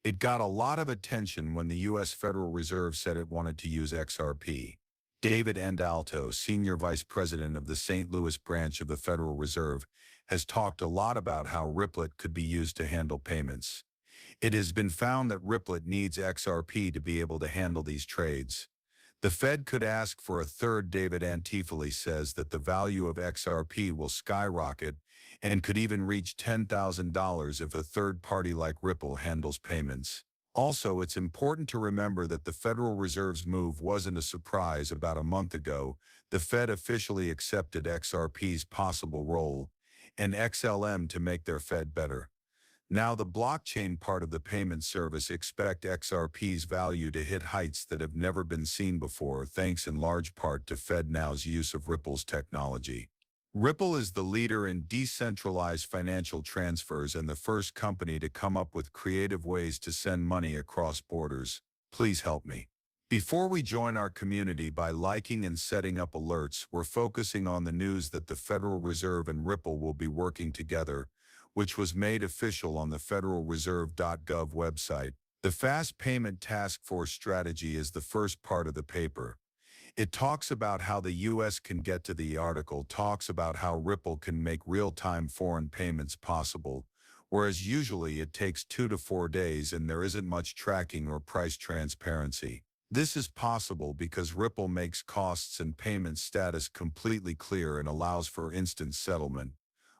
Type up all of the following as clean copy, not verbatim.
It got a lot of attention when the U.S. Federal Reserve said it wanted to use XRP. David Andalto, Senior Vice President of the St. Louis branch of the Federal Reserve, has talked a lot about how Ripple could be used to handle payments. It has been found that Ripple needs XRP to be able to handle these trades. The Fed could ask for a third. David Antifoli says that the value of XRP will skyrocket and could even reach $10,000 if a third party like Ripple handles payments. Also, it's important to remember that the Federal Reserve's move wasn't a surprise. About a month ago, the Fed officially accepted XRP's possible role in XLM to make their Fed better. Now the blockchain part of the payment service expect XRP's value to hit heights that have never been seen before, thanks in large part to FedNow's use of Ripple's technology. Ripple is the leader in decentralized financial transfers and the first company to come up with creative ways to send money across borders. Please help me. Before we join our community by liking and setting up alerts, we're focusing on the news that the Federal Reserve and Ripple will be working together, which was made official on the federalreserve.gov website. The Fast Payment Task Force strategy is the first part of the paper. It talks about how the U.S. can get to the article, talks about how Ripple can make real-time foreign payments possible, whereas usually it takes 2 to 4 days and there isn't much tracking or price transparency. This is possible because Ripple makes costs and payment status completely clear and allows for instant settlement.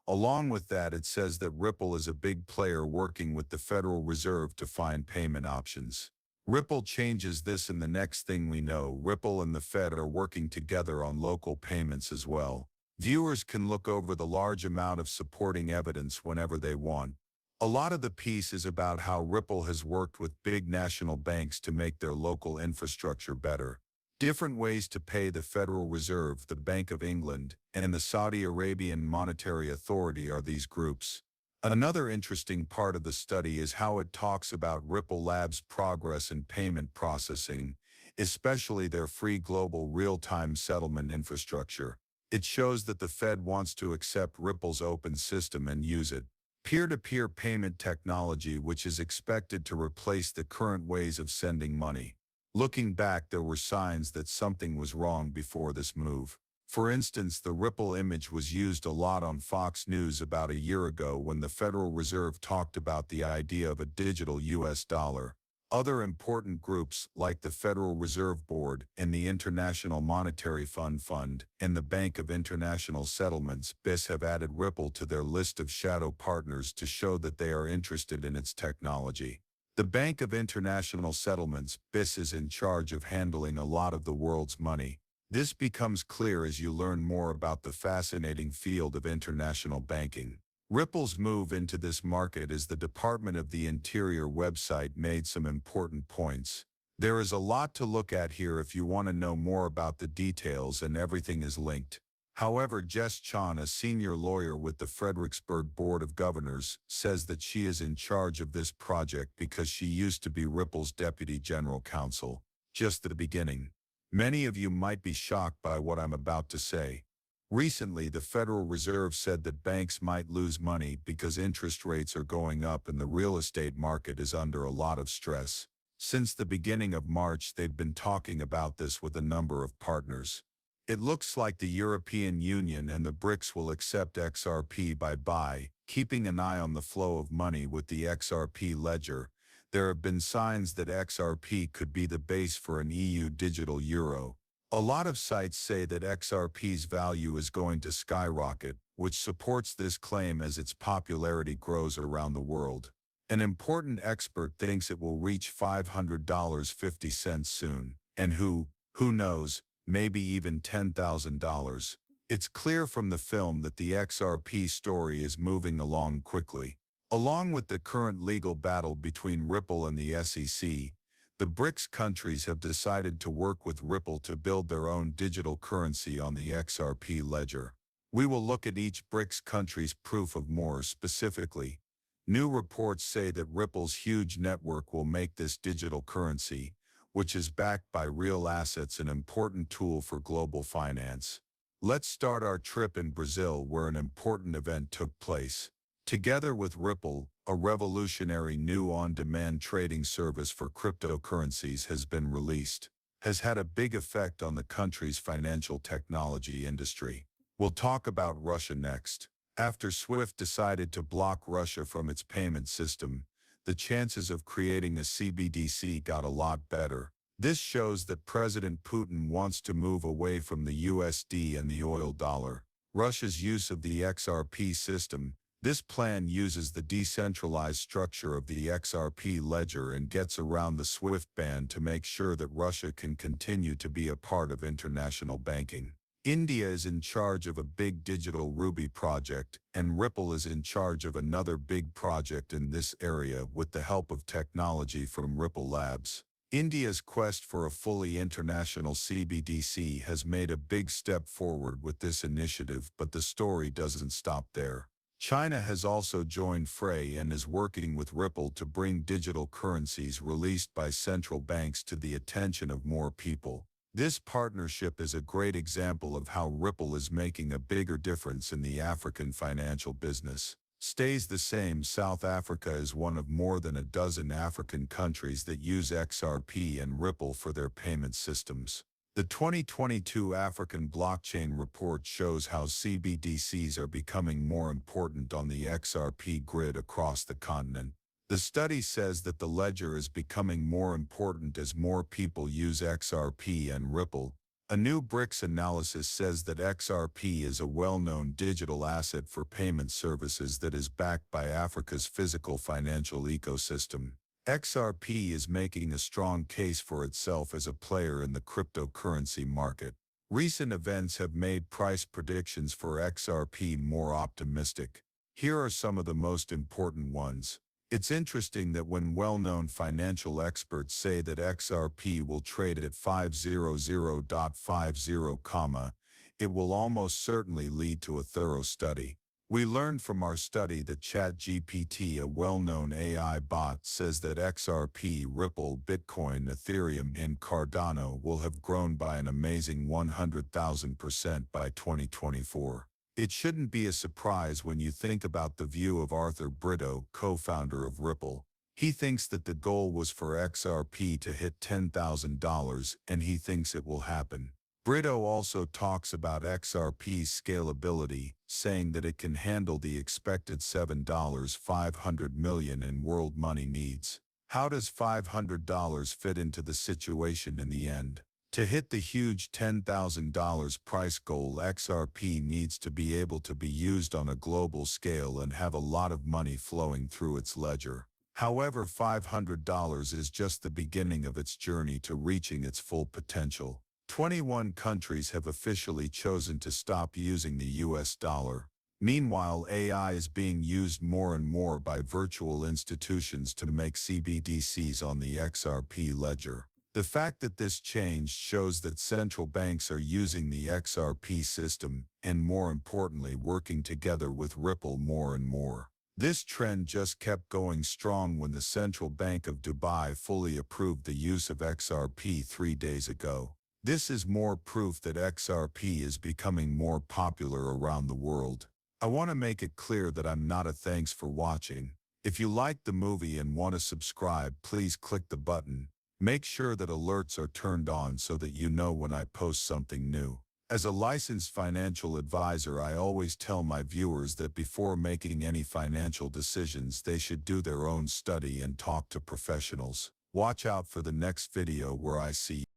Along with that, it says that Ripple is a big player working with the Federal Reserve to find payment options. Ripple changes this, and the next thing we know, Ripple and the Fed are working together on local payments as well. Viewers can look over the large amount of supporting evidence whenever they want. A lot of the piece is about how Ripple has worked with big national banks to make their local infrastructure better. Different ways to pay the Federal Reserve, the Bank of England, and the Saudi Arabian Monetary Authority are these groups. Another interesting part of the study is how it talks about Ripple Labs' progress in payment processing, especially their free global real-time settlement infrastructure. It shows that the Fed wants to accept Ripple's open system and use it. Peer-to-peer payment technology, which is expected to replace the current ways of sending money. Looking back, there were signs that something was wrong before this move. For instance, the Ripple image was used a lot on Fox News about a year ago when the Federal Reserve talked about the idea of a digital US dollar. Other important groups like the Federal Reserve Board and the International Monetary Fund and the Bank of International Settlements (BIS) have added Ripple to their list of shadow partners to show that they are interested in its technology. The Bank of International Settlements (BIS) is in charge of handling a lot of the world's money. This becomes clear as you learn more about the fascinating field of international banking. Ripple's move into this market, as the Department of the Interior website made some important points. There is a lot to look at here if you want to know more about the details, and everything is linked. However, Jess Chan, a senior lawyer with the Fredericksburg Board of Governors, says that she is in charge of this project because she used to be Ripple's deputy general counsel. Just the beginning. Many of you might be shocked by what I'm about to say. Recently, the Federal Reserve said that banks might lose money because interest rates are going up and the real estate market is under a lot of stress. Since the beginning of March, they've been talking about this with a number of partners. It looks like the European Union and the BRICS will accept XRP by keeping an eye on the flow of money with the XRP ledger. There have been signs that XRP could be the base for an EU digital euro. A lot of sites say that XRP's value is going to skyrocket, which supports this claim as its popularity grows around the world. An important expert thinks it will reach $500.50 soon, and who knows, maybe even $10,000. It's clear from the film that the XRP story is moving along quickly. Along with the current legal battle between Ripple and the SEC, the BRICS countries have decided to work with Ripple to build their own digital currency on the XRP ledger. We will look at each BRICS country's proof of more specifically. New reports say that Ripple's huge network will make this digital currency, which is backed by real assets, an important tool for global finance. Let's start our trip in Brazil, where an important event took place. Together with Ripple, a revolutionary new on-demand trading service for cryptocurrencies, has been released, has had a big effect on the country's financial technology industry. We'll talk about Russia next. After SWIFT decided to block Russia from its payment system, the chances of creating a CBDC got a lot better. This shows that President Putin wants to move away from the USD and the oil dollar. Russia's use of the XRP system. This plan uses the decentralized structure of the XRP ledger and gets around the SWIFT ban to make sure that Russia can continue to be a part of international banking. India is in charge of a big digital Ruby project, and Ripple is in charge of another big project in this area with the help of technology from Ripple Labs. India's quest for a fully international CBDC has made a big step forward with this initiative, but the story doesn't stop there. China has also joined fray and is working with Ripple to bring digital currencies released by central banks to the attention of more people. This partnership is a great example of how Ripple is making a bigger difference in the African financial business. Stays the same. South Africa is one of more than a dozen African countries that use XRP and Ripple for their payment systems. The 2022 African Blockchain Report shows how CBDCs are becoming more important on the XRP grid across the continent. The study says that the ledger is becoming more important as more people use XRP and Ripple. A new BRICS analysis says that XRP is a well-known digital asset for payment services that is backed by Africa's physical financial ecosystem. XRP is making a strong case for itself as a player in the cryptocurrency market. Recent events have made price predictions for XRP more optimistic. Here are some of the most important ones. It's interesting that when well-known financial experts say that XRP will trade at 500.50, it will almost certainly lead to a thorough study. We learned from our study that ChatGPT, a well-known AI bot, says that XRP, Ripple, Bitcoin, Ethereum, and Cardano will have grown by an amazing 100,000% by 2024. It shouldn't be a surprise when you think about the view of Arthur Brito, co-founder of Ripple. He thinks that the goal was for XRP to hit $10,000, and he thinks it will happen. Brito also talks about XRP's scalability, saying that it can handle the expected $500 million in world money needs. How does $500 fit into the situation in the end? To hit the huge $10,000 price goal, XRP needs to be able to be used on a global scale and have a lot of money flowing through its ledger. However, $500 is just the beginning of its journey to reaching its full potential. 21 countries have officially chosen to stop using the US dollar. Meanwhile, AI is being used more and more by virtual institutions to make CBDCs on the XRP ledger. The fact that this changed shows that central banks are using the XRP system and, more importantly, working together with Ripple more and more. This trend just kept going strong when the Central Bank of Dubai fully approved the use of XRP 3 days ago. This is more proof that XRP is becoming more popular around the world. I want to make it clear that I'm not a thanks for watching. If you liked the movie and want to subscribe, please click the button. Make sure that alerts are turned on so that you know when I post something new. As a licensed financial advisor, I always tell my viewers that before making any financial decisions, they should do their own study and talk to professionals. Watch out for the next video where I see